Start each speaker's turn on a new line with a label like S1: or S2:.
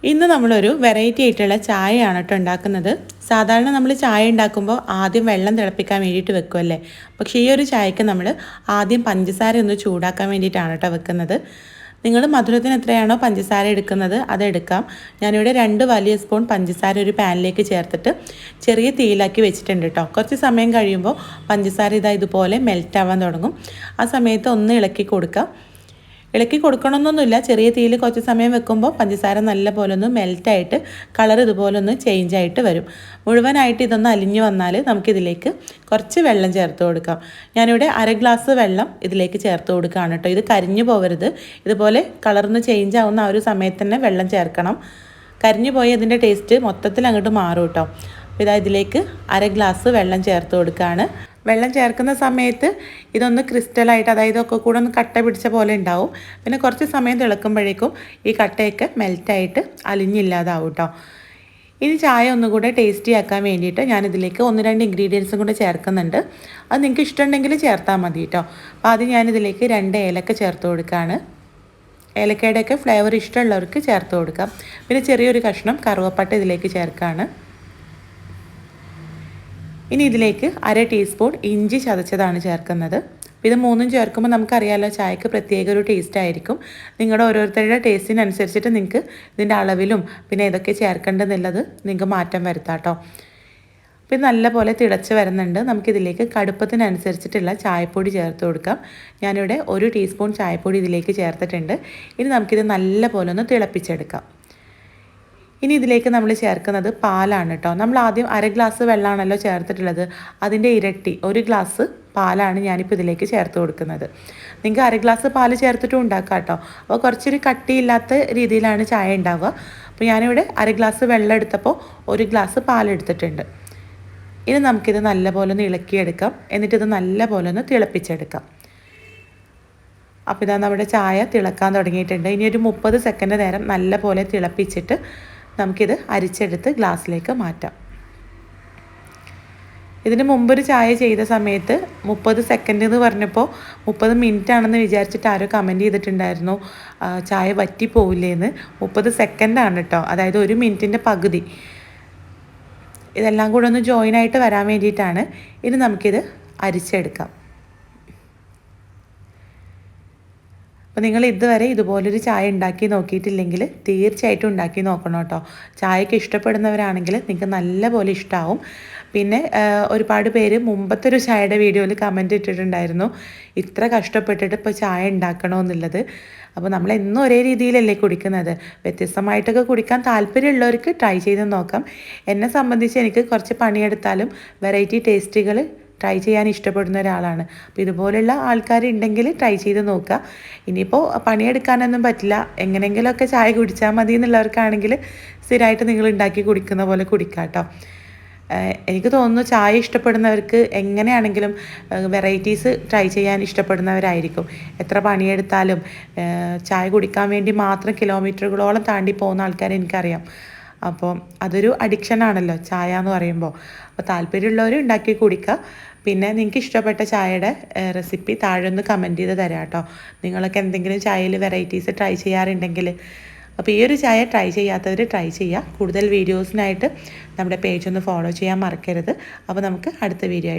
S1: ഇന്ന് നമ്മളൊരു വെറൈറ്റി ആയിട്ടുള്ള ചായയാണ് കേട്ടോ ഉണ്ടാക്കുന്നത്. സാധാരണ നമ്മൾ ചായ ഉണ്ടാക്കുമ്പോൾ ആദ്യം വെള്ളം തിളപ്പിക്കാൻ വേണ്ടിയിട്ട് വെക്കുമല്ലേ. പക്ഷേ ഈ ഒരു ചായക്ക് നമ്മൾ ആദ്യം പഞ്ചസാര ഒന്ന് ചൂടാക്കാൻ വേണ്ടിയിട്ടാണ് കേട്ടോ വെക്കുന്നത്. നിങ്ങൾ മധുരത്തിന് എത്രയാണോ പഞ്ചസാര എടുക്കുന്നത് അതെടുക്കാം. ഞാനിവിടെ 2 വലിയ സ്പൂൺ പഞ്ചസാര ഒരു പാനിലേക്ക് ചേർത്തിട്ട് ചെറിയ തീയിലാക്കി വെച്ചിട്ടുണ്ട് കേട്ടോ. കുറച്ച് സമയം കഴിയുമ്പോൾ പഞ്ചസാര ഇതുപോലെ മെൽറ്റ് ആവാൻ തുടങ്ങും. ആ സമയത്ത് ഒന്ന് ഇളക്കി കൊടുക്കാം. ഇളക്കി കൊടുക്കണമെന്നൊന്നുമില്ല, ചെറിയ തീയിൽ കുറച്ച് സമയം വെക്കുമ്പോൾ പഞ്ചസാര നല്ല പോലെ ഒന്ന് മെൽറ്റായിട്ട് കളർ ഇതുപോലെ ഒന്ന് ചേഞ്ച് ആയിട്ട് വരും. മുഴുവനായിട്ട് ഇതൊന്ന് അലിഞ്ഞു വന്നാൽ നമുക്കിതിലേക്ക് കുറച്ച് വെള്ളം ചേർത്ത് കൊടുക്കാം. ഞാനിവിടെ 1/2 ഗ്ലാസ് വെള്ളം ഇതിലേക്ക് ചേർത്ത് കൊടുക്കുകയാണ് കേട്ടോ. ഇത് കരിഞ്ഞു പോകരുത്. ഇതുപോലെ കളറൊന്ന് ചേഞ്ച് ആവുന്ന ആ ഒരു സമയത്ത് തന്നെ വെള്ളം ചേർക്കണം. കരിഞ്ഞു പോയി അതിൻ്റെ ടേസ്റ്റ് മൊത്തത്തിൽ അങ്ങോട്ട് മാറും കേട്ടോ. അപ്പോൾ ഇതിലേക്ക് 1/2 ഗ്ലാസ് വെള്ളം ചേർത്ത് കൊടുക്കുകയാണ്. വെള്ളം ചേർക്കുന്ന സമയത്ത് ഇതൊന്ന് ക്രിസ്റ്റലായിട്ട്, അതായത് ഒക്കെ കൂടെ ഒന്ന് കട്ട പിടിച്ച പോലെ ഉണ്ടാവും. പിന്നെ കുറച്ച് സമയം തിളക്കുമ്പോഴേക്കും ഈ കട്ടയൊക്കെ മെൽറ്റായിട്ട് അലിഞ്ഞില്ലാതാവും കേട്ടോ. ഇനി ചായ ഒന്നുകൂടെ ടേസ്റ്റി ആക്കാൻ വേണ്ടിയിട്ട് ഞാനിതിലേക്ക് 1-2 ഇൻഗ്രീഡിയൻസും കൂടെ ചേർക്കുന്നുണ്ട്. അത് നിങ്ങൾക്ക് ഇഷ്ടമുണ്ടെങ്കിൽ ചേർത്താൽ മതി കേട്ടോ. അപ്പോൾ ആദ്യം ഞാനിതിലേക്ക് 2 ഏലക്ക ചേർത്ത് കൊടുക്കുകയാണ്. ഏലക്കയുടെയൊക്കെ ഫ്ലേവർ ഇഷ്ടമുള്ളവർക്ക് ചേർത്ത് കൊടുക്കാം. പിന്നെ ചെറിയൊരു കഷ്ണം കറുവപ്പട്ട ഇതിലേക്ക് ചേർക്കുകയാണ്. ഇനി ഇതിലേക്ക് 1/2 ടീസ്പൂൺ ഇഞ്ചി ചതച്ചതാണ് ചേർക്കുന്നത്. ഇത് 3ഉം ചേർക്കുമ്പോൾ നമുക്കറിയാമല്ലോ ചായക്ക് പ്രത്യേക ഒരു ടേസ്റ്റ് ആയിരിക്കും. നിങ്ങളുടെ ഓരോരുത്തരുടെ ടേസ്റ്റിനനുസരിച്ചിട്ട് നിങ്ങൾക്ക് ഇതിൻ്റെ അളവിലും പിന്നെ ഏതൊക്കെ ചേർക്കേണ്ടതെന്നുള്ളത് നിങ്ങൾക്ക് മാറ്റം വരുത്താം കേട്ടോ. അപ്പോൾ നല്ല പോലെ തിളച്ച് വരുന്നുണ്ട്. നമുക്കിതിലേക്ക് കടുപ്പത്തിനനുസരിച്ചിട്ടുള്ള ചായപ്പൊടി ചേർത്ത് കൊടുക്കാം. ഞാനിവിടെ 1 ടീസ്പൂൺ ചായപ്പൊടി ഇതിലേക്ക് ചേർത്തിട്ടുണ്ട്. ഇനി നമുക്കിത് നല്ല പോലെ ഒന്ന് തിളപ്പിച്ചെടുക്കാം. ഇനി ഇതിലേക്ക് നമ്മൾ ചേർക്കുന്നത് പാലാണ് കേട്ടോ. നമ്മൾ ആദ്യം 1/2 ഗ്ലാസ് വെള്ളമാണല്ലോ ചേർത്തിട്ടുള്ളത്, അതിൻ്റെ ഇരട്ടി 1 ഗ്ലാസ് പാലാണ് ഞാനിപ്പോൾ ഇതിലേക്ക് ചേർത്ത് കൊടുക്കുന്നത്. നിങ്ങൾക്ക് 1/2 ഗ്ലാസ് പാല് ചേർത്തിട്ടും ഉണ്ടാക്കാം കേട്ടോ. അപ്പോൾ കുറച്ചൊരു കട്ടിയില്ലാത്ത രീതിയിലാണ് ചായ ഉണ്ടാവുക. അപ്പോൾ ഞാനിവിടെ 1/2 ഗ്ലാസ് വെള്ളം എടുത്തപ്പോൾ 1 ഗ്ലാസ് പാലെടുത്തിട്ടുണ്ട്. ഇനി നമുക്കിത് നല്ലപോലെ ഒന്ന് ഇളക്കിയെടുക്കാം. എന്നിട്ടിത് നല്ലപോലെ ഒന്ന് തിളപ്പിച്ചെടുക്കാം. അപ്പോൾ ഇതാ നമ്മുടെ ചായ തിളക്കാൻ തുടങ്ങിയിട്ടുണ്ട്. ഇനി ഒരു 30 സെക്കൻഡ് നേരം നല്ലപോലെ തിളപ്പിച്ചിട്ട് നമുക്കിത് അരിച്ചെടുത്ത് ഗ്ലാസ്സിലേക്ക് മാറ്റാം. ഇതിന് മുമ്പൊരു ചായ ചെയ്ത സമയത്ത് 30 സെക്കൻഡ് എന്ന് പറഞ്ഞപ്പോൾ 30 മിനിറ്റ് ആണെന്ന് വിചാരിച്ചിട്ട് ആരോ കമൻറ്റ് ചെയ്തിട്ടുണ്ടായിരുന്നു ചായ വറ്റിപ്പോവില്ലേന്ന്. 30 സെക്കൻഡാണ് കേട്ടോ, അതായത് 1 മിനിറ്റിൻ്റെ പകുതി. ഇതെല്ലാം കൂടെ ഒന്ന് ജോയിൻ ആയിട്ട് വരാൻ വേണ്ടിയിട്ടാണ്. ഇനി നമുക്കിത് അരിച്ചെടുക്കാം. അപ്പോൾ നിങ്ങൾ ഇതുവരെ ഇതുപോലൊരു ചായ ഉണ്ടാക്കി നോക്കിയിട്ടില്ലെങ്കിൽ തീർച്ചയായിട്ടും ഉണ്ടാക്കി നോക്കണം കേട്ടോ. ചായക്ക് ഇഷ്ടപ്പെടുന്നവരാണെങ്കിൽ നിങ്ങൾക്ക് നല്ലപോലെ ഇഷ്ടമാവും. പിന്നെ ഒരുപാട് പേര് മുമ്പത്തെ ഒരു ചായയുടെ വീഡിയോയിൽ കമൻറ്റ് ഇട്ടിട്ടുണ്ടായിരുന്നു ഇത്ര കഷ്ടപ്പെട്ടിട്ട് ഇപ്പോൾ ചായ ഉണ്ടാക്കണമെന്നുള്ളത്. അപ്പോൾ നമ്മൾ എന്നും ഒരേ രീതിയിലല്ലേ കുടിക്കുന്നത്. വ്യത്യസ്തമായിട്ടൊക്കെ കുടിക്കാൻ താല്പര്യമുള്ളവർക്ക് ട്രൈ ചെയ്ത് നോക്കാം. എന്നെ സംബന്ധിച്ച് എനിക്ക് കുറച്ച് പണിയെടുത്താലും വെറൈറ്റി ടേസ്റ്റുകൾ ട്രൈ ചെയ്യാൻ ഇഷ്ടപ്പെടുന്ന ഒരാളാണ്. അപ്പോൾ ഇതുപോലുള്ള ആൾക്കാരുണ്ടെങ്കിൽ ട്രൈ ചെയ്ത് നോക്കുക. ഇനിയിപ്പോൾ പണിയെടുക്കാനൊന്നും പറ്റില്ല, എങ്ങനെയെങ്കിലുമൊക്കെ ചായ കുടിച്ചാൽ മതി എന്നുള്ളവർക്കാണെങ്കിൽ സ്ഥിരമായിട്ട് നിങ്ങൾ ഉണ്ടാക്കി കുടിക്കുന്ന പോലെ കുടിക്കാം കേട്ടോ. എനിക്ക് തോന്നുന്നു ചായ ഇഷ്ടപ്പെടുന്നവർക്ക് എങ്ങനെയാണെങ്കിലും വെറൈറ്റീസ് ട്രൈ ചെയ്യാൻ ഇഷ്ടപ്പെടുന്നവരായിരിക്കും. എത്ര പണിയെടുത്താലും ചായ കുടിക്കാൻ വേണ്ടി മാത്രം കിലോമീറ്ററുകളോളം താണ്ടി പോകുന്ന ആൾക്കാരെ എനിക്കറിയാം. അപ്പോൾ അതൊരു അഡിക്ഷനാണല്ലോ ചായ എന്ന് പറയുമ്പോൾ. അപ്പോൾ താല്പര്യമുള്ളവർ ഉണ്ടാക്കി കുടിക്കുക. പിന്നെ നിങ്ങൾക്ക് ഇഷ്ടപ്പെട്ട ചായയുടെ റെസിപ്പി താഴെ ഒന്ന് കമൻറ്റ് ചെയ്ത് തരാം കേട്ടോ. നിങ്ങളൊക്കെ എന്തെങ്കിലും ചായയിൽ വെറൈറ്റീസ് ട്രൈ ചെയ്യാറുണ്ടെങ്കിൽ. അപ്പോൾ ഈ ഒരു ചായ ട്രൈ ചെയ്യാത്തവർ ട്രൈ ചെയ്യുക. കൂടുതൽ വീഡിയോസിനായിട്ട് നമ്മുടെ പേജ് ഒന്ന് ഫോളോ ചെയ്യാൻ മറക്കരുത്. അപ്പോൾ നമുക്ക് അടുത്ത വീഡിയോ